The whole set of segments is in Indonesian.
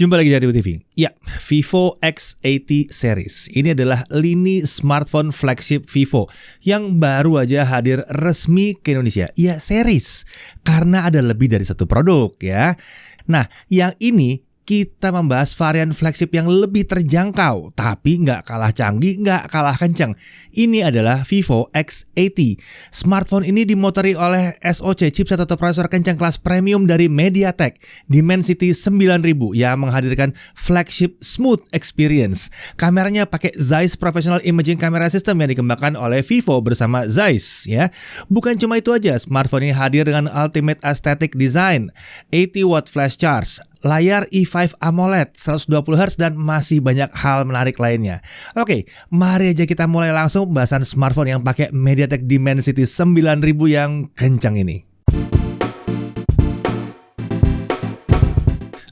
Jumpa lagi dari TV. Ya, Vivo X80 series. Ini adalah lini smartphone flagship Vivo yang baru aja hadir resmi ke Indonesia. Ya, series. Karena ada lebih dari satu produk ya. Nah, yang ini kita membahas varian flagship yang lebih terjangkau, tapi nggak kalah canggih, nggak kalah kencang. Ini adalah Vivo X80. Smartphone ini dimotori oleh SoC, chipset atau prosesor kencang kelas premium dari MediaTek Dimensity 9000 yang menghadirkan flagship smooth experience. Kameranya pakai Zeiss Professional Imaging Camera System yang dikembangkan oleh Vivo bersama Zeiss ya. Bukan cuma itu aja, smartphone ini hadir dengan ultimate aesthetic design, 80 watt flash charge, layar E5 AMOLED 120Hz dan masih banyak hal menarik lainnya. Oke, mari aja kita mulai langsung pembahasan smartphone yang pakai MediaTek Dimensity 9000 yang kencang ini.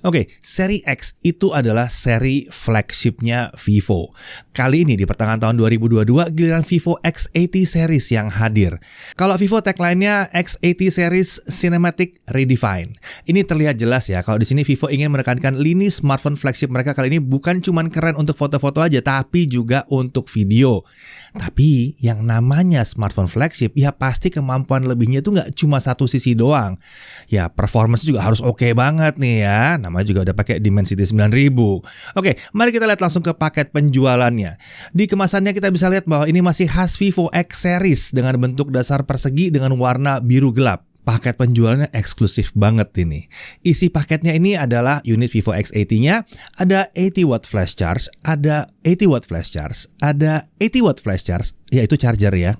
Oke, seri X itu adalah seri flagshipnya Vivo. Kali ini di pertengahan tahun 2022 giliran Vivo X80 series yang hadir. Kalau Vivo tagline-nya X80 series Cinematic Redefine. Ini terlihat jelas ya, kalau di sini Vivo ingin menekankan lini smartphone flagship mereka kali ini bukan cuma keren untuk foto-foto aja, tapi juga untuk video. Tapi yang namanya smartphone flagship, ya pasti kemampuan lebihnya itu nggak cuma satu sisi doang. Ya performance juga harus oke banget nih ya. Namanya juga udah pakai Dimensity 9000. Oke, mari kita lihat langsung ke paket penjualannya. Di kemasannya kita bisa lihat bahwa ini masih khas Vivo X series dengan bentuk dasar persegi dengan warna biru gelap. Paket penjualannya eksklusif banget ini. Isi paketnya ini adalah unit Vivo X80-nya, ada 80 watt flash charge, ada 80 watt flash charge, ada 80 watt flash charge, yaitu charger ya.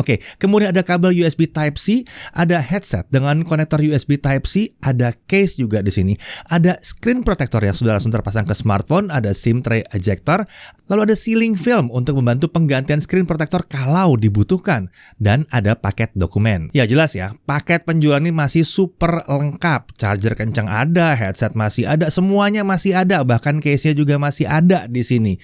Oke, kemudian ada kabel USB Type-C, ada headset dengan konektor USB Type-C, ada case juga di sini, ada screen protector yang sudah langsung terpasang ke smartphone, ada SIM tray ejector, lalu ada sealing film untuk membantu penggantian screen protector kalau dibutuhkan, dan ada paket dokumen. Ya jelas ya, paket penjualan ini masih super lengkap, charger kencang ada, headset masih ada, semuanya masih ada, bahkan case-nya juga masih ada di sini.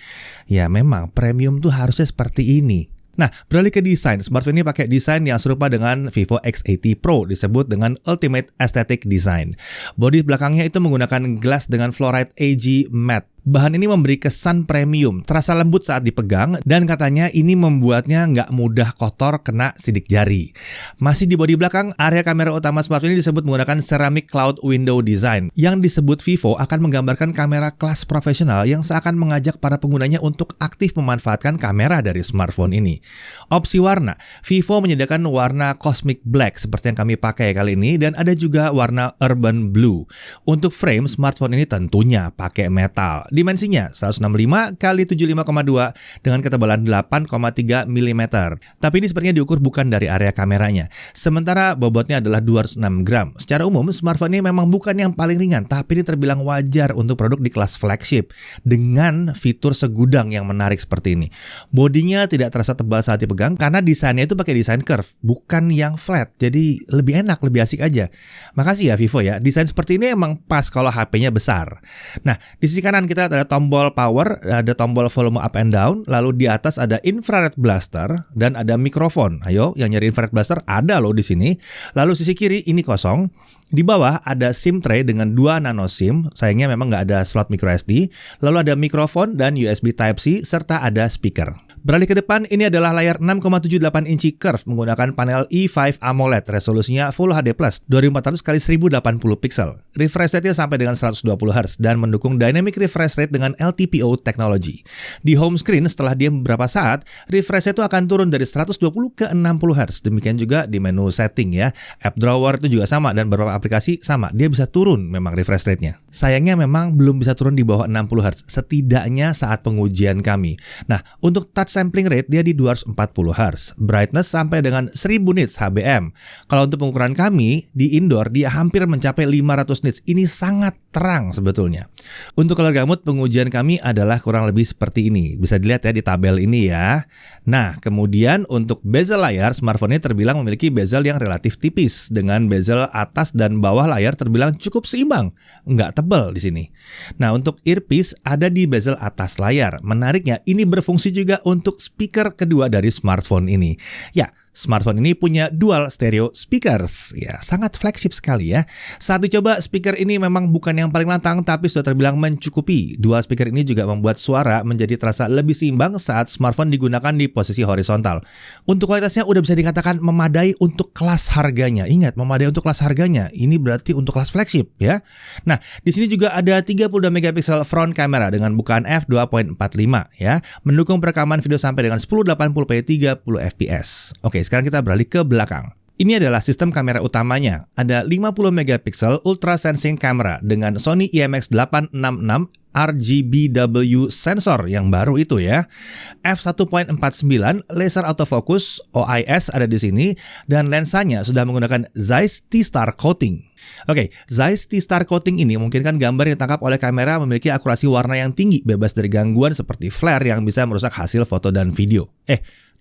Ya memang premium tuh harusnya seperti ini. Nah, beralih ke desain. Smartphone ini pakai desain yang serupa dengan Vivo X80 Pro, disebut dengan Ultimate Aesthetic Design. Bodi belakangnya itu menggunakan glass dengan fluoride AG matte. Bahan ini memberi kesan premium, terasa lembut saat dipegang, dan katanya ini membuatnya nggak mudah kotor kena sidik jari. Masih di bodi belakang, area kamera utama smartphone ini disebut menggunakan ceramic cloud window design, yang disebut Vivo akan menggambarkan kamera kelas profesional yang seakan mengajak para penggunanya untuk aktif memanfaatkan kamera dari smartphone ini. Opsi warna, Vivo menyediakan warna cosmic black seperti yang kami pakai kali ini, dan ada juga warna urban blue. Untuk frame, smartphone ini tentunya pakai metal. Dimensinya 165 x 75,2 dengan ketebalan 8,3 mm. Tapi ini sepertinya diukur bukan dari area kameranya. Sementara bobotnya adalah 206 gram. Secara umum, smartphone ini memang bukan yang paling ringan, tapi ini terbilang wajar untuk produk di kelas flagship dengan fitur segudang yang menarik seperti ini. Bodinya tidak terasa tebal saat dipegang karena desainnya itu pakai desain curve, bukan yang flat. Jadi lebih enak, lebih asik aja. Makasih ya Vivo ya. Desain seperti ini emang pas kalau HP-nya besar. Nah, di sisi kanan kita ada tombol power, ada tombol volume up and down, lalu di atas ada infrared blaster dan ada mikrofon. Ayo, yang nyari infrared blaster ada loh di sini. Lalu sisi kiri ini kosong. Di bawah ada SIM tray dengan 2 nano SIM. Sayangnya memang nggak ada slot micro SD. Lalu ada mikrofon dan USB Type-C serta ada speaker. Beralih ke depan, ini adalah layar 6,78 inci curve menggunakan panel E5 AMOLED, resolusinya Full HD+, 2400x1080 pixel. Refresh rate-nya sampai dengan 120Hz dan mendukung dynamic refresh rate dengan LTPO teknologi. Di home screen, setelah diam beberapa saat, refresh rate itu akan turun dari 120 ke 60Hz. Demikian juga di menu setting ya. App drawer itu juga sama dan beberapa aplikasi sama. Dia bisa turun memang refresh rate-nya. Sayangnya memang belum bisa turun di bawah 60Hz, setidaknya saat pengujian kami. Nah, untuk touch sampling rate dia di 240Hz. Brightness sampai dengan 1000 nits HBM. Kalau untuk pengukuran kami di indoor dia hampir mencapai 500 nits. Ini sangat terang sebetulnya. Untuk color gamut pengujian kami adalah kurang lebih seperti ini. Bisa dilihat ya di tabel ini ya. Nah, kemudian untuk bezel layar, smartphone ini terbilang memiliki bezel yang relatif tipis dengan bezel atas dan bawah layar terbilang cukup seimbang, nggak tebal di sini. Nah, untuk earpiece ada di bezel atas layar. Menariknya, ini berfungsi juga untuk speaker kedua dari smartphone ini. Ya, Smartphone ini punya dual stereo speakers. Ya, sangat flagship sekali ya. Saat dicoba, speaker ini memang bukan yang paling lantang, tapi sudah terbilang mencukupi. Dual speaker ini juga membuat suara menjadi terasa lebih seimbang saat smartphone digunakan di posisi horizontal. Untuk kualitasnya udah bisa dikatakan memadai untuk kelas harganya. Ingat, memadai untuk kelas harganya. Ini berarti untuk kelas flagship ya. Nah, di sini juga ada 32 megapiksel front camera dengan bukaan f2.45 ya, mendukung perekaman video sampai dengan 1080p 30 fps. Oke, sekarang kita beralih ke belakang. Ini adalah sistem kamera utamanya. Ada 50 megapiksel ultra sensing camera dengan Sony IMX866 RGBW sensor yang baru itu ya. F1.49 laser autofocus OIS ada di sini, dan lensanya sudah menggunakan Zeiss T-Star coating. Oke, Zeiss T-Star coating ini memungkinkan gambar yang ditangkap oleh kamera memiliki akurasi warna yang tinggi, bebas dari gangguan seperti flare yang bisa merusak hasil foto dan video.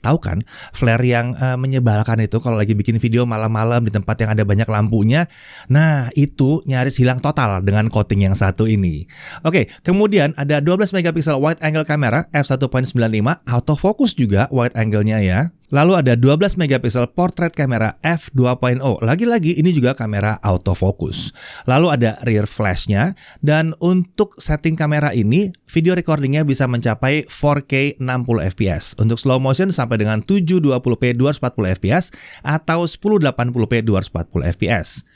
Tahu kan, flare yang menyebalkan itu kalau lagi bikin video malam-malam di tempat yang ada banyak lampunya. Nah, itu nyaris hilang total dengan coating yang satu ini. Oke, kemudian ada 12 megapiksel wide angle kamera f1.95, autofocus juga wide angle-nya ya. Lalu ada 12 megapiksel portrait kamera f2.0. Lagi-lagi ini juga kamera autofocus. Lalu ada rear flash-nya, dan untuk setting kamera ini video recordingnya bisa mencapai 4K 60 fps. Untuk slow motion sampai dengan 720p 240 fps atau 1080p 240 fps.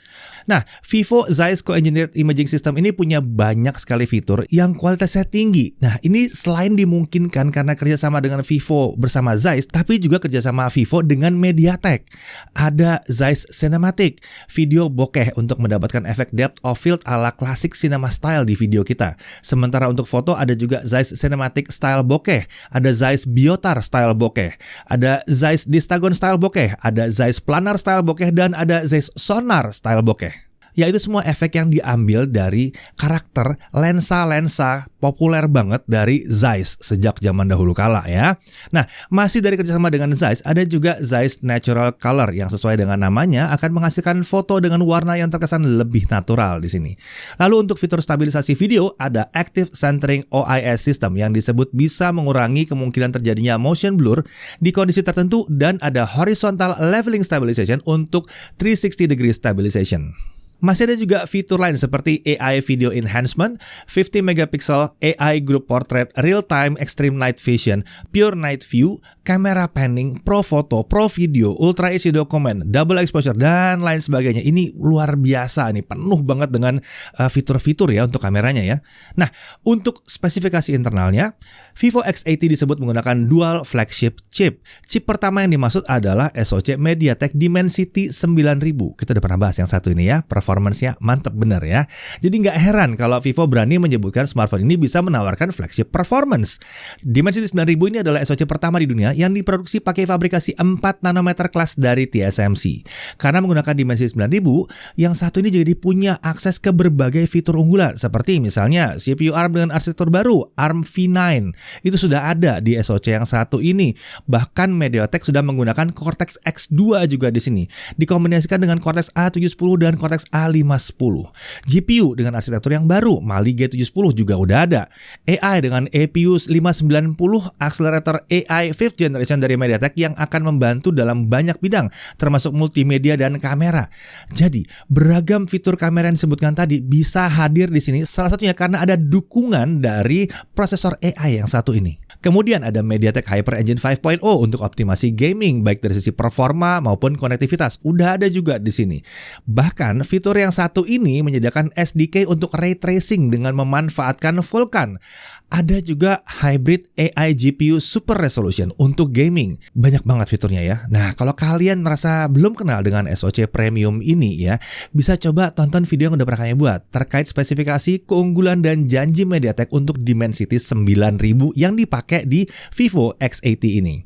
Nah, Vivo Zeiss Co-Engineered Imaging System ini punya banyak sekali fitur yang kualitasnya tinggi. Nah, ini selain dimungkinkan karena kerjasama dengan Vivo bersama Zeiss, tapi juga kerjasama Vivo dengan MediaTek. Ada Zeiss Cinematic, video bokeh untuk mendapatkan efek depth of field ala klasik cinema style di video kita. Sementara untuk foto ada juga Zeiss Cinematic Style Bokeh, ada Zeiss Biotar Style Bokeh, ada Zeiss Distagon Style Bokeh, ada Zeiss Planar Style Bokeh, dan ada Zeiss Sonar Style Bokeh. Yaitu semua efek yang diambil dari karakter lensa-lensa populer banget dari Zeiss sejak zaman dahulu kala ya. Nah, masih dari kerjasama dengan Zeiss, ada juga Zeiss Natural Color yang sesuai dengan namanya akan menghasilkan foto dengan warna yang terkesan lebih natural di sini. Lalu untuk fitur stabilisasi video, ada Active Centering OIS System yang disebut bisa mengurangi kemungkinan terjadinya motion blur di kondisi tertentu, dan ada Horizontal Leveling Stabilization untuk 360 degree stabilization. Masih ada juga fitur lain seperti AI Video Enhancement, 50 megapiksel AI Group Portrait, Real Time Extreme Night Vision, Pure Night View, Camera Panning, Pro Photo, Pro Video, Ultra HD Document, Double Exposure, dan lain sebagainya. Ini luar biasa nih, penuh banget dengan fitur-fitur ya untuk kameranya ya. Nah, untuk spesifikasi internalnya, Vivo X80 disebut menggunakan dual flagship chip. Chip pertama yang dimaksud adalah SoC MediaTek Dimensity 9000. Kita udah pernah bahas yang satu ini ya, performance-nya mantep bener ya. Jadi nggak heran kalau Vivo berani menyebutkan smartphone ini bisa menawarkan flagship performance. Dimensity 9000 ini adalah SoC pertama di dunia yang diproduksi pakai fabrikasi 4 nanometer kelas dari TSMC. Karena menggunakan Dimensity 9000, yang satu ini jadi punya akses ke berbagai fitur unggulan seperti misalnya CPU ARM dengan arsitektur baru, ARM V9. Itu sudah ada di SoC yang satu ini. Bahkan MediaTek sudah menggunakan Cortex X2 juga di sini, dikombinasikan dengan Cortex A710 dan Cortex A510. GPU dengan arsitektur yang baru, Mali G710 juga udah ada. AI dengan APU 590, akselerator AI 5th generation dari MediaTek yang akan membantu dalam banyak bidang, termasuk multimedia dan kamera. Jadi, beragam fitur kamera yang disebutkan tadi bisa hadir di sini, salah satunya karena ada dukungan dari prosesor AI yang satu ini. Kemudian ada MediaTek Hyper Engine 5.0 untuk optimasi gaming, baik dari sisi performa maupun konektivitas. Udah ada juga di sini. Bahkan fitur yang satu ini menyediakan SDK untuk ray tracing dengan memanfaatkan Vulkan. Ada juga hybrid AI GPU Super Resolution untuk gaming. Banyak banget fiturnya ya. Nah, kalau kalian merasa belum kenal dengan SoC Premium ini ya, bisa coba tonton video yang udah pernah kami buat terkait spesifikasi, keunggulan, dan janji MediaTek untuk Dimensity 9000 yang dipakai di Vivo X80 ini.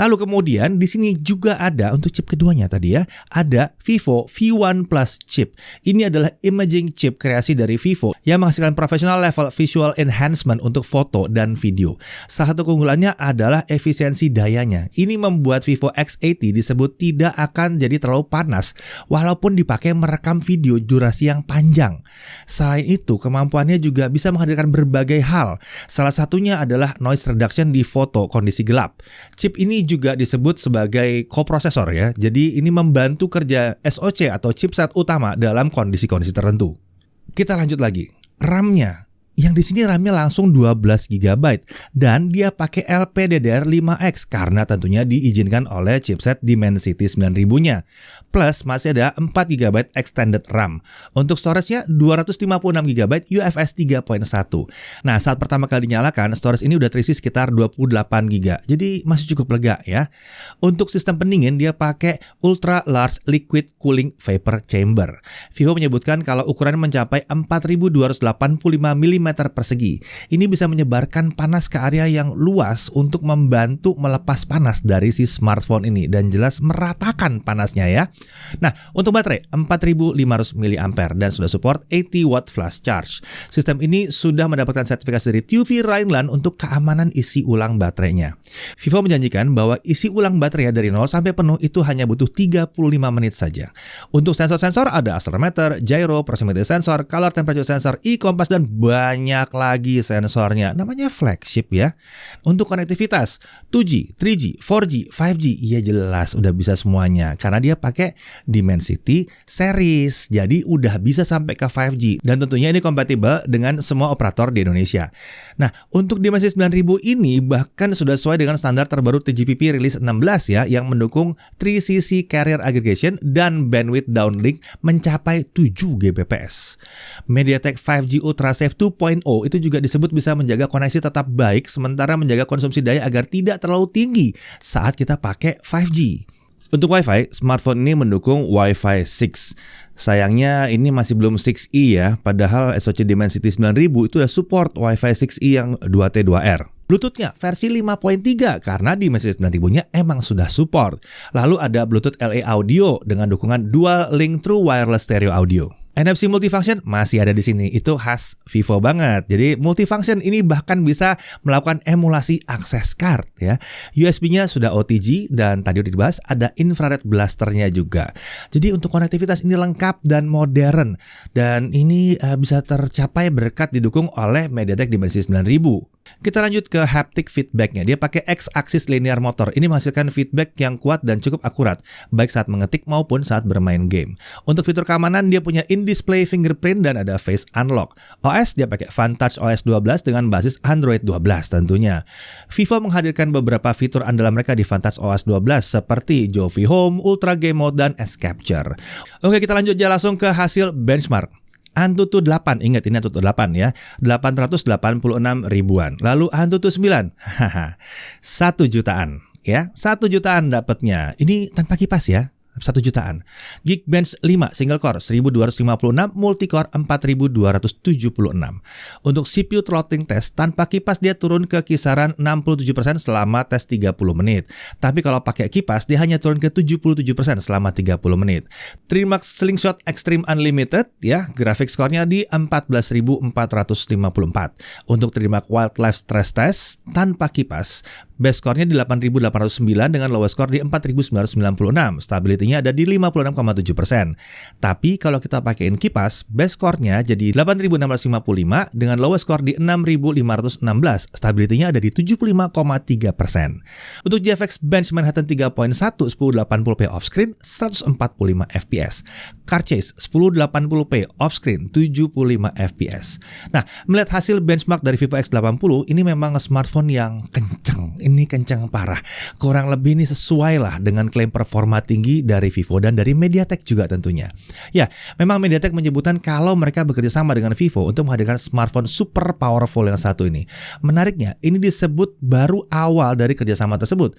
Lalu kemudian di sini juga ada untuk chip keduanya tadi ya, ada Vivo V1 Plus chip. Ini adalah imaging chip kreasi dari Vivo yang menghasilkan professional level visual enhancement untuk untuk foto dan video. Salah satu keunggulannya adalah efisiensi dayanya. Ini membuat Vivo X80 disebut tidak akan jadi terlalu panas walaupun dipakai merekam video durasi yang panjang. Selain itu, kemampuannya juga bisa menghadirkan berbagai hal. Salah satunya adalah noise reduction di foto kondisi gelap. Chip ini juga disebut sebagai koprosesor ya. Jadi ini membantu kerja SoC atau chipset utama dalam kondisi-kondisi tertentu. Kita lanjut lagi. RAM-nya. Yang di sini RAM-nya langsung 12 GB dan dia pakai LPDDR5X karena tentunya diizinkan oleh chipset Dimensity 9000-nya. Plus masih ada 4 GB extended RAM. Untuk storage-nya 256 GB UFS 3.1. Nah, saat pertama kali dinyalakan, storage ini udah terisi sekitar 28 GB. Jadi masih cukup lega ya. Untuk sistem pendingin dia pakai Ultra Large Liquid Cooling Vapor Chamber. Vivo menyebutkan kalau ukurannya mencapai 4285 mm persegi. Ini bisa menyebarkan panas ke area yang luas untuk membantu melepas panas dari si smartphone ini dan jelas meratakan panasnya ya. Nah, untuk baterai 4500 mAh dan sudah support 80 watt flash charge. Sistem ini sudah mendapatkan sertifikasi dari TÜV Rheinland untuk keamanan isi ulang baterainya. Vivo menjanjikan bahwa isi ulang baterai dari 0 sampai penuh itu hanya butuh 35 menit saja. Untuk sensor-sensor ada accelerometer, gyro, proximity sensor, color temperature sensor, e-compass dan banyak lagi sensornya. Namanya flagship ya. Untuk konektivitas 2G, 3G, 4G, 5G, ya jelas udah bisa semuanya karena dia pakai Dimensity series. Jadi udah bisa sampai ke 5G dan tentunya ini kompatibel dengan semua operator di Indonesia. Nah, untuk Dimensity 9000 ini bahkan sudah sesuai dengan standar terbaru 3GPP Release 16 ya yang mendukung 3CC carrier aggregation dan bandwidth downlink mencapai 7 Gbps. MediaTek 5G Ultra Safe 2.0 itu juga disebut bisa menjaga koneksi tetap baik sementara menjaga konsumsi daya agar tidak terlalu tinggi saat kita pakai 5G. Untuk Wi-Fi, smartphone ini mendukung Wi-Fi 6. Sayangnya ini masih belum 6E ya, padahal SoC Dimensity 9000 itu udah support Wi-Fi 6E yang 2T2R. Bluetooth-nya versi 5.3 karena Dimensity 9000-nya emang sudah support. Lalu ada Bluetooth LE Audio dengan dukungan Dual Link True Wireless Stereo Audio. NFC multifunction masih ada di sini, itu khas Vivo banget. Jadi multifunction ini bahkan bisa melakukan emulasi access card ya. USB-nya sudah OTG dan tadi udah dibahas ada infrared blasternya juga. Jadi untuk konektivitas ini lengkap dan modern dan ini bisa tercapai berkat didukung oleh MediaTek Dimensity 9000. Kita lanjut ke haptic feedback-nya. Dia pakai X-axis linear motor. Ini menghasilkan feedback yang kuat dan cukup akurat, baik saat mengetik maupun saat bermain game. Untuk fitur keamanan, dia punya in-display fingerprint dan ada face unlock. OS dia pakai Vantage OS 12 dengan basis Android 12 tentunya. Vivo menghadirkan beberapa fitur andalan mereka di Vantage OS 12 seperti Jovi Home, Ultra Game Mode, dan S-Capture. Oke, kita lanjut aja langsung ke hasil benchmark. Antutu 8, ingat ini Antutu 8 ya, 886 ribuan. Lalu Antutu 9, 1 jutaan ya, 1 jutaan dapatnya. Ini tanpa kipas ya. 1 jutaan. Geekbench 5 single core 1256, multicore 4276. Untuk CPU throttling test tanpa kipas dia turun ke kisaran 67% selama tes 30 menit. Tapi kalau pakai kipas dia hanya turun ke 77% selama 30 menit. Trimax Slingshot Extreme Unlimited ya, grafik skornya di 14.454. Untuk Trimax Wildlife Stress Test tanpa kipas, base skornya di 8.809 dengan lowest score di 4.996. Stability-nya ada di 56,7%. Tapi kalau kita pakaiin kipas, base score-nya jadi 8.655 dengan lowest score di 6.516. Stability-nya ada di 75,3%. Untuk GFX Bench Manhattan 3.1 1080p off-screen 145 fps. Carchase 1080p off-screen 75 fps. Nah, melihat hasil benchmark dari Vivo X80, ini memang smartphone yang kencang. Ini kencang parah. Kurang lebih ini sesuai lah dengan klaim performa tinggi dari Vivo dan dari MediaTek juga tentunya. Ya, memang MediaTek menyebutkan kalau mereka bekerja sama dengan Vivo untuk menghadirkan smartphone super powerful yang satu ini. Menariknya, ini disebut baru awal dari kerjasama tersebut.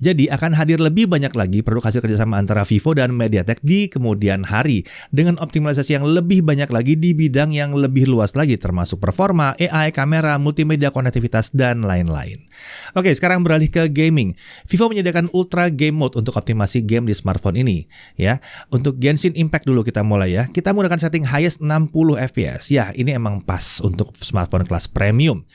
Jadi akan hadir lebih banyak lagi produk hasil kerjasama antara Vivo dan MediaTek di kemudian hari dengan optimalisasi yang lebih banyak lagi di bidang yang lebih luas lagi termasuk performa, AI, kamera, multimedia, konektivitas, dan lain-lain. Oke, sekarang beralih ke gaming. Vivo menyediakan Ultra Game Mode untuk optimasi game di smartphone ini. Ya, untuk Genshin Impact dulu kita mulai ya. Kita menggunakan setting highest 60 fps. Ya, ini emang pas untuk smartphone kelas premium.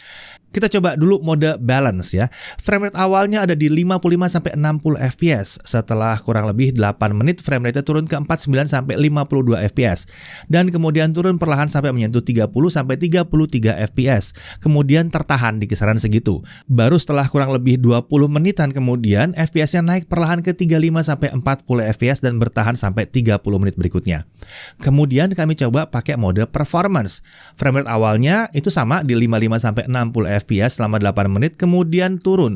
Kita coba dulu mode balance ya. Frame rate awalnya ada di 55 sampai 60 fps. Setelah kurang lebih 8 menit frame rate-nya turun ke 49 sampai 52 fps. Dan kemudian turun perlahan sampai menyentuh 30 sampai 33 fps. Kemudian tertahan di kisaran segitu. Baru setelah kurang lebih 20 menitan kemudian fps-nya naik perlahan ke 35 sampai 40 fps dan bertahan sampai 30 menit berikutnya. Kemudian kami coba pakai mode performance. Frame rate awalnya itu sama di 55 sampai 60 fps selama 8 menit, kemudian turun.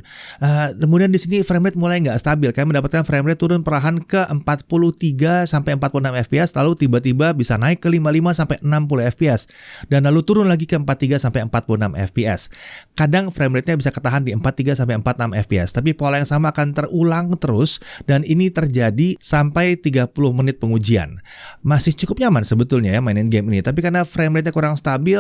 Kemudian di sini frame rate mulai nggak stabil. Kami mendapatkan frame rate turun perlahan ke 43 sampai 46 fps, lalu tiba-tiba bisa naik ke 55 sampai 60 fps dan lalu turun lagi ke 43 sampai 46 fps. Kadang frame rate-nya bisa ketahan di 43 sampai 46 fps, tapi pola yang sama akan terulang terus dan ini terjadi sampai 30 menit pengujian. Masih cukup nyaman sebetulnya ya mainin game ini, tapi karena frame rate-nya kurang stabil,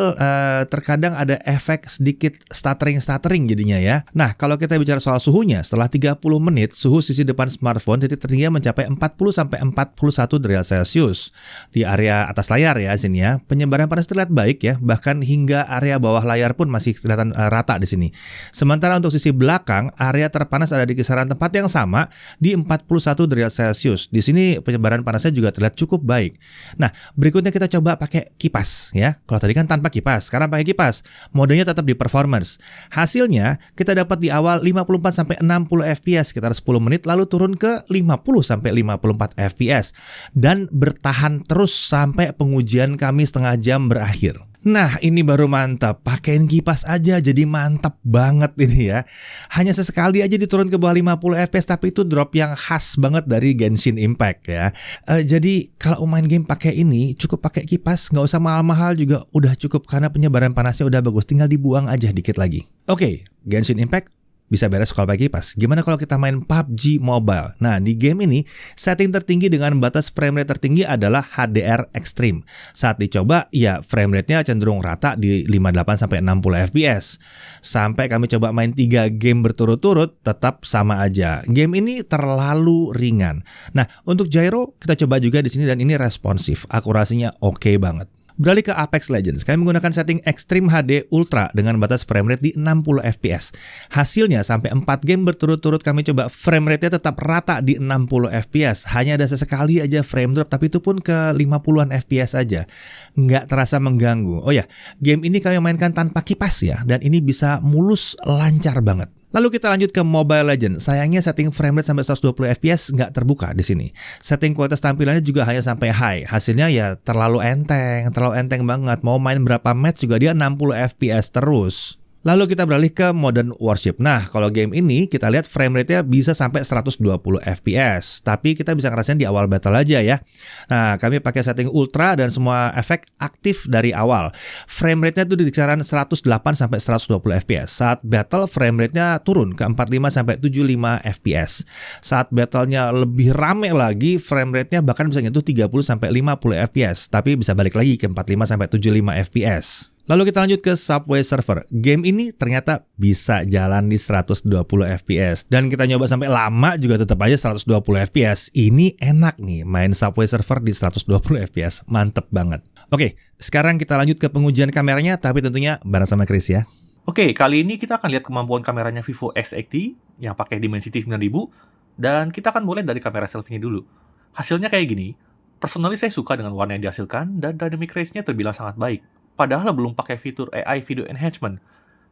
terkadang ada efek sedikit stuttering jadinya ya. Nah, kalau kita bicara soal suhunya, setelah 30 menit, suhu sisi depan smartphone titik tertingginya mencapai 40 sampai 41 derajat Celcius. Di area atas layar ya sini ya. Penyebaran panas terlihat baik ya, bahkan hingga area bawah layar pun masih kelihatan rata di sini. Sementara untuk sisi belakang, area terpanas ada di kisaran tempat yang sama di 41 derajat Celcius. Di sini penyebaran panasnya juga terlihat cukup baik. Nah, berikutnya kita coba pakai kipas ya. Kalau tadi kan tanpa kipas, sekarang pakai kipas. Modenya tetap di performance. Hasilnya kita dapat di awal 54 sampai 60 fps sekitar 10 menit lalu turun ke 50 sampai 54 fps dan bertahan terus sampai pengujian kami setengah jam berakhir. Nah, ini baru mantap. Pakein kipas aja jadi mantap banget ini ya. Hanya sesekali aja diturun ke bawah 50 fps, tapi itu drop yang khas banget dari Genshin Impact ya. Jadi kalau main game pakai ini cukup pakai kipas, nggak usah mahal-mahal juga udah cukup karena penyebaran panasnya udah bagus. Tinggal dibuang aja dikit lagi. Oke, Genshin Impact bisa beres kalau pakai kipas. Gimana kalau kita main PUBG Mobile? Nah, di game ini setting tertinggi dengan batas frame rate tertinggi adalah HDR Extreme. Saat dicoba, ya frame rate-nya cenderung rata di 58 sampai 60 fps. Sampai kami coba main 3 game berturut-turut, tetap sama aja. Game ini terlalu ringan. Nah, untuk gyro kita coba juga di sini dan ini responsif. Akurasinya oke banget. Beralih ke Apex Legends, kami menggunakan setting Extreme HD Ultra dengan batas frame rate di 60 fps. Hasilnya sampai 4 game berturut-turut kami coba frame rate-nya tetap rata di 60 fps. Hanya ada sesekali aja frame drop, tapi itu pun ke 50-an fps aja. Nggak terasa mengganggu. Oh ya, game ini kami mainkan tanpa kipas ya, dan ini bisa mulus lancar banget. Lalu kita lanjut ke Mobile Legends. Sayangnya setting frame rate sampai 120 fps nggak terbuka di sini. Setting kualitas tampilannya juga hanya sampai high. Hasilnya ya terlalu enteng banget. Mau main berapa match juga dia 60 fps terus. Lalu kita beralih ke Modern Warship. Nah, kalau game ini kita lihat frame rate-nya bisa sampai 120 fps. Tapi kita bisa ngerasain di awal battle aja ya. Nah, kami pakai setting ultra dan semua efek aktif dari awal. Frame rate-nya tuh di kisaran 108 sampai 120 fps. Saat battle frame rate-nya turun ke 45 sampai 75 fps. Saat battle-nya lebih rame lagi, frame rate-nya bahkan bisa nyentuh 30 sampai 50 fps. Tapi bisa balik lagi ke 45 sampai 75 fps. Lalu kita lanjut ke Subway Surfer. Game ini ternyata bisa jalan di 120 fps. Dan kita nyoba sampai lama juga tetap aja 120 fps. Ini enak nih main Subway Surfer di 120 fps. Mantep banget. Oke, sekarang kita lanjut ke pengujian kameranya, tapi tentunya bareng sama Chris ya. Oke, kali ini kita akan lihat kemampuan kameranya Vivo X80 yang pakai Dimensity 9000. Dan kita akan mulai dari kamera selfie-nya dulu. Hasilnya kayak gini. Personally saya suka dengan warna yang dihasilkan dan dynamic range-nya terbilang sangat baik. Padahal belum pakai fitur AI Video Enhancement.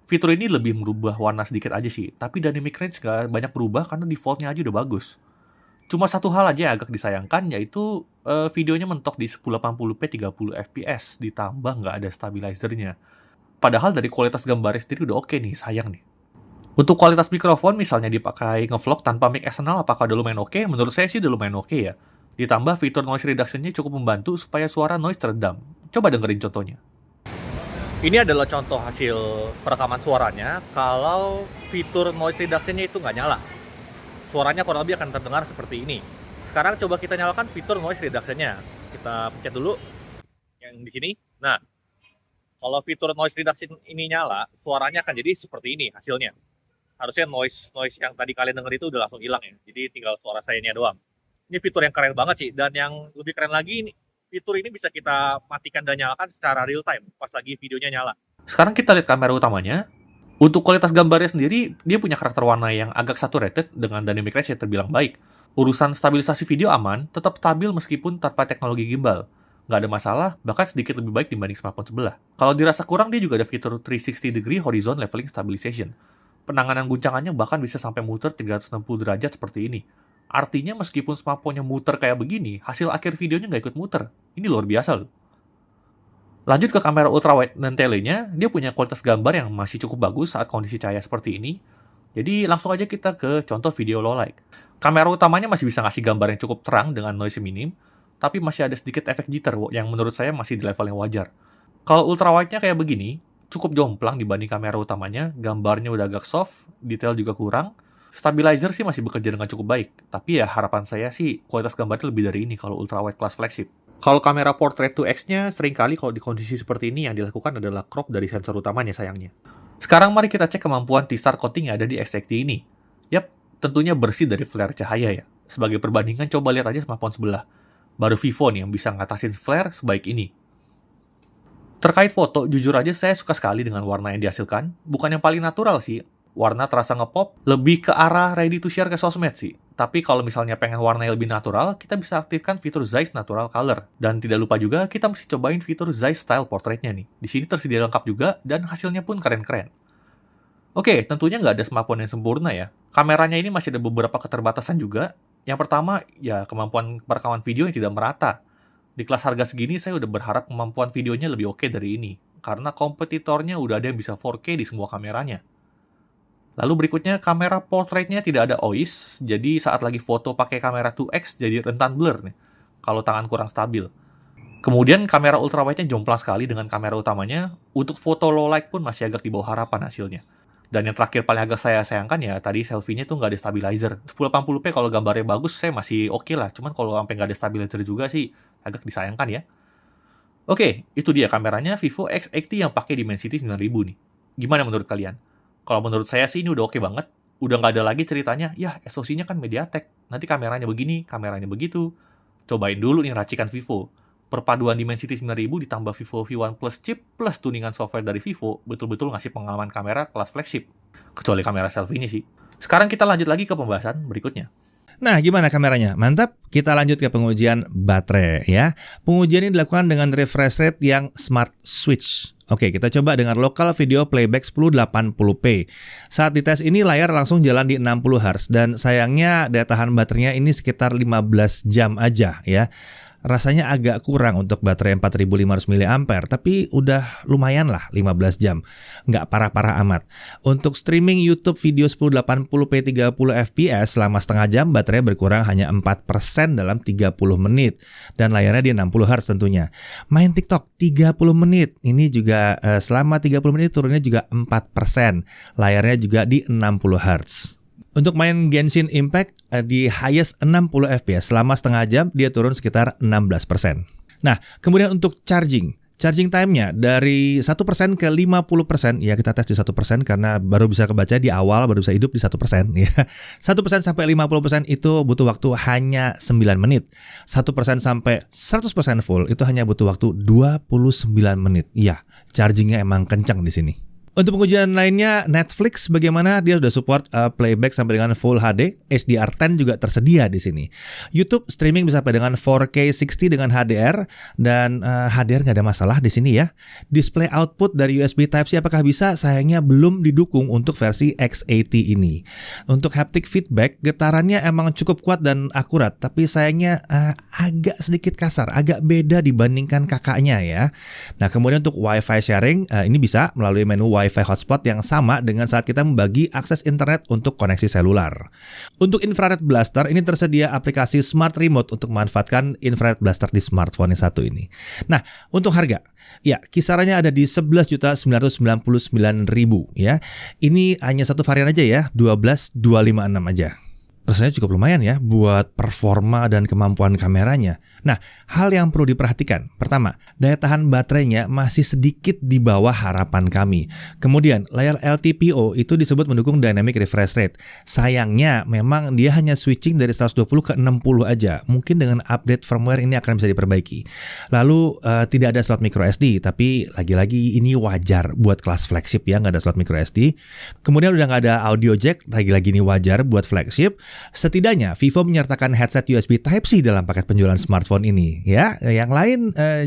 Fitur ini lebih merubah warna sedikit aja sih, tapi dynamic range gak banyak berubah karena defaultnya aja udah bagus. Cuma satu hal aja yang agak disayangkan, yaitu videonya mentok di 1080p 30 fps, ditambah nggak ada stabilizernya. Padahal dari kualitas gambarnya sendiri udah oke nih, sayang nih. Untuk kualitas mikrofon, misalnya dipakai ngevlog tanpa mic eksternal, apakah udah lumayan oke? Menurut saya sih udah lumayan oke ya. Ditambah fitur noise reduction-nya cukup membantu supaya suara noise teredam. Coba dengerin contohnya. Ini adalah contoh hasil perekaman suaranya kalau fitur noise reduction-nya itu nggak nyala. Suaranya kurang lebih akan terdengar seperti ini. Sekarang coba kita nyalakan fitur noise reduction-nya. Kita pencet dulu yang di sini. Nah, kalau fitur noise reduction ini nyala, suaranya akan jadi seperti ini hasilnya. Harusnya noise yang tadi kalian denger itu udah langsung hilang ya. Jadi tinggal suara sayanya doang. Ini fitur yang keren banget sih. Dan yang lebih keren lagi ini, fitur ini bisa kita matikan dan nyalakan secara real time pas lagi videonya nyala. Sekarang kita lihat kamera utamanya. Untuk kualitas gambarnya sendiri, dia punya karakter warna yang agak saturated dengan dynamic range yang terbilang baik. Urusan stabilisasi video aman, tetap stabil meskipun tanpa teknologi gimbal. Nggak ada masalah, bahkan sedikit lebih baik dibanding smartphone sebelah. Kalau dirasa kurang, dia juga ada fitur 360 degree horizon leveling stabilization. Penanganan guncangannya bahkan bisa sampai muter 360 derajat seperti ini. Artinya meskipun smartphone-nya muter kayak begini, hasil akhir videonya nggak ikut muter. Ini luar biasa loh. Lanjut ke kamera ultrawide dan tele-nya, dia punya kualitas gambar yang masih cukup bagus saat kondisi cahaya seperti ini. Jadi langsung aja kita ke contoh video low light. Kamera utamanya masih bisa ngasih gambar yang cukup terang dengan noise minim, tapi masih ada sedikit efek jitter yang menurut saya masih di level yang wajar. Kalau ultrawide-nya kayak begini, cukup jomplang dibanding kamera utamanya, gambarnya udah agak soft, detail juga kurang. Stabilizer sih masih bekerja dengan cukup baik, tapi ya harapan saya sih kualitas gambarnya lebih dari ini kalau ultrawide kelas flagship. Kalau kamera portrait 2x-nya, seringkali kalau di kondisi seperti ini yang dilakukan adalah crop dari sensor utamanya sayangnya. Sekarang mari kita cek kemampuan T-Star coating yang ada di X80 ini. Yap, tentunya bersih dari flare cahaya ya. Sebagai perbandingan, coba lihat aja smartphone sebelah. Baru Vivo nih yang bisa ngatasin flare sebaik ini. Terkait foto, jujur aja saya suka sekali dengan warna yang dihasilkan. Bukan yang paling natural sih. Warna terasa ngepop, lebih ke arah ready to share ke sosmed sih. Tapi kalau misalnya pengen warna yang lebih natural, kita bisa aktifkan fitur Zeiss Natural Color. Dan tidak lupa juga, kita mesti cobain fitur Zeiss Style Portrait-nya nih. Di sini tersedia lengkap juga, dan hasilnya pun keren-keren. Oke, tentunya nggak ada smartphone yang sempurna ya. Kameranya ini masih ada beberapa keterbatasan juga. Yang pertama, ya kemampuan perekaman video yang tidak merata. Di kelas harga segini, saya udah berharap kemampuan videonya lebih oke dari ini. Karena kompetitornya udah ada yang bisa 4K di semua kameranya. Lalu berikutnya, kamera portrait-nya tidak ada OIS, jadi saat lagi foto pakai kamera 2x jadi rentan blur nih, kalau tangan kurang stabil. Kemudian kamera ultrawide-nya jomplang sekali dengan kamera utamanya, untuk foto low light pun masih agak di bawah harapan hasilnya. Dan yang terakhir paling agak saya sayangkan ya, tadi selfie-nya tuh nggak ada stabilizer. 1080p kalau gambarnya bagus, saya masih oke lah, cuman kalau sampai nggak ada stabilizer juga sih, agak disayangkan ya. Oke, itu dia kameranya Vivo X80 yang pakai Dimensity 9000 nih. Gimana menurut kalian? Kalau menurut saya sih ini udah oke banget. Udah nggak ada lagi ceritanya, ya SoC-nya kan MediaTek. Nanti kameranya begini, kameranya begitu. Cobain dulu nih racikan Vivo. Perpaduan Dimensity 9000 ditambah Vivo V1 Plus chip plus tuningan software dari Vivo betul-betul ngasih pengalaman kamera kelas flagship. Kecuali kamera selfie ini sih. Sekarang kita lanjut lagi ke pembahasan berikutnya. Nah, gimana kameranya? Mantap. Kita lanjut ke pengujian baterai ya. Pengujian ini dilakukan dengan refresh rate yang Smart Switch. Oke, kita coba dengan local video playback 1080p. Saat dites ini layar langsung jalan di 60 Hz dan sayangnya daya tahan baterainya ini sekitar 15 jam aja ya. Rasanya agak kurang untuk baterai 4500 mAh, tapi udah lumayan lah 15 jam. Nggak parah-parah amat. Untuk streaming YouTube video 1080p 30 fps selama setengah jam, baterai berkurang hanya 4% dalam 30 menit. Dan layarnya di 60 Hz tentunya. Main TikTok 30 menit. Ini juga selama 30 menit turunnya juga 4%. Layarnya juga di 60 Hz. Untuk main Genshin Impact di highest 60 fps selama setengah jam dia turun sekitar 16%. Nah, kemudian untuk charging time-nya dari 1% ke 50%, ya kita tes di 1% karena baru bisa kebaca di awal, baru bisa hidup di 1%. Ya. 1% sampai 50% itu butuh waktu hanya 9 menit. 1% sampai 100% full itu hanya butuh waktu 29 menit. Iya, chargingnya emang kencang di sini. Untuk pengujian lainnya, Netflix bagaimana dia sudah support playback sampai dengan Full HD, HDR10 juga tersedia di sini. YouTube streaming bisa sampai dengan 4K 60 dengan HDR dan HDR nggak ada masalah di sini ya. Display output dari USB Type-C apakah bisa? Sayangnya belum didukung untuk versi X80 ini. Untuk haptic feedback, getarannya emang cukup kuat dan akurat, tapi sayangnya agak sedikit kasar, agak beda dibandingkan kakaknya ya. Nah, kemudian untuk Wi-Fi sharing, ini bisa melalui menu Wi-Fi hotspot yang sama dengan saat kita membagi akses internet untuk koneksi selular. Untuk infrared blaster, ini tersedia aplikasi Smart Remote untuk memanfaatkan infrared blaster di smartphone yang satu ini. Nah, untuk harga, ya kisarannya ada di 11.999.000 ya. Ini hanya satu varian aja ya, 12256 aja. rasanya cukup lumayan ya buat performa dan kemampuan kameranya. Nah, hal yang perlu diperhatikan. Pertama, daya tahan baterainya masih sedikit di bawah harapan kami. Kemudian, layar LTPO itu disebut mendukung dynamic refresh rate. Sayangnya, memang dia hanya switching dari 120 ke 60 aja. Mungkin dengan update firmware ini akan bisa diperbaiki. Lalu, tidak ada slot micro SD, tapi lagi-lagi ini wajar buat kelas flagship ya, nggak ada slot micro SD. Kemudian udah nggak ada audio jack, lagi-lagi ini wajar buat flagship. Setidaknya Vivo menyertakan headset USB Type-C dalam paket penjualan smartphone ini ya. Yang lain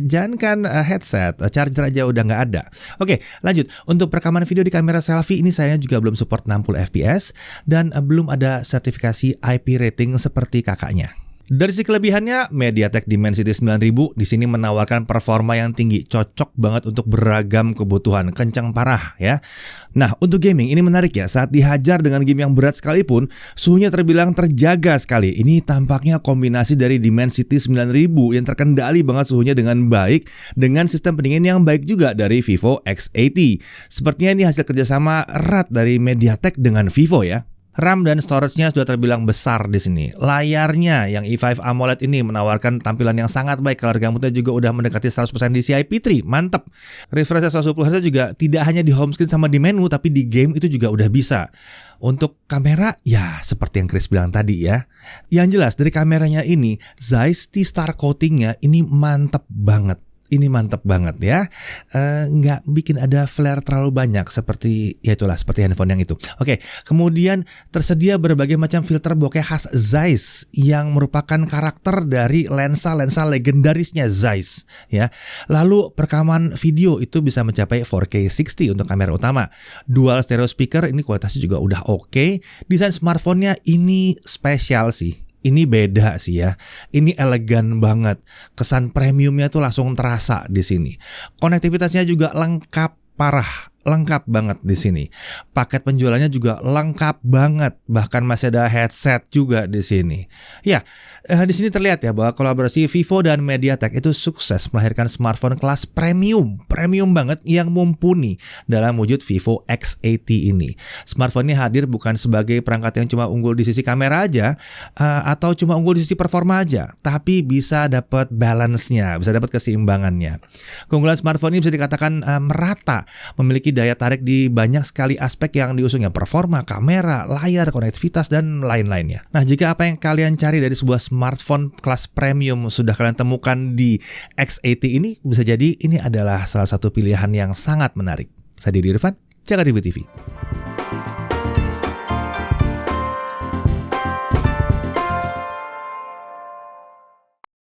jangankan headset, charger aja udah nggak ada. Oke, lanjut. Untuk perekaman video di kamera selfie ini saya juga belum support 60 fps dan belum ada sertifikasi IP rating seperti kakaknya. Dari sisi kelebihannya, MediaTek Dimensity 9000 di sini menawarkan performa yang tinggi, cocok banget untuk beragam kebutuhan, kencang parah ya. Nah, untuk gaming ini menarik ya, saat dihajar dengan game yang berat sekalipun, suhunya terbilang terjaga sekali. Ini tampaknya kombinasi dari Dimensity 9000 yang terkendali banget suhunya dengan baik, dengan sistem pendingin yang baik juga dari Vivo X80. Sepertinya ini hasil kerjasama erat dari MediaTek dengan Vivo ya. RAM dan storage-nya sudah terbilang besar di sini. Layarnya yang E5 AMOLED ini menawarkan tampilan yang sangat baik. Color gamutnya juga udah mendekati 100% DCI-P3. Mantap. Refresh 120 Hz juga tidak hanya di home screen sama di menu, tapi di game itu juga udah bisa. Untuk kamera, ya seperti yang Chris bilang tadi ya. Yang jelas dari kameranya ini, Zeiss T-Star coating-nya ini mantap banget. Ini mantep banget ya, nggak bikin ada flare terlalu banyak seperti ya itulah seperti handphone yang itu. Oke, kemudian tersedia berbagai macam filter bokeh khas Zeiss yang merupakan karakter dari lensa-lensa legendarisnya Zeiss ya. Lalu perekaman video itu bisa mencapai 4K 60 untuk kamera utama. Dual stereo speaker ini kualitasnya juga udah oke. Desain smartphone-nya ini spesial sih. Ini beda sih ya. Ini elegan banget. Kesan premiumnya tuh langsung terasa di sini. Konektivitasnya juga lengkap parah. Lengkap banget di sini. Paket penjualannya juga lengkap banget. Bahkan masih ada headset juga di sini. Ya, di sini terlihat ya bahwa kolaborasi Vivo dan MediaTek itu sukses melahirkan smartphone kelas premium banget yang mumpuni dalam wujud Vivo X80 ini. Smartphone ini hadir bukan sebagai perangkat yang cuma unggul di sisi kamera aja atau cuma unggul di sisi performa aja, tapi bisa dapat balance-nya, bisa dapat keseimbangannya. Keunggulan smartphone ini bisa dikatakan merata, memiliki daya tarik di banyak sekali aspek yang diusungnya, performa, kamera, layar, konektivitas, dan lain-lainnya. Nah, jika apa yang kalian cari dari sebuah smartphone kelas premium sudah kalian temukan di X80 ini, bisa jadi ini adalah salah satu pilihan yang sangat menarik. Saya Didi Irfan, Jakarta Review TV.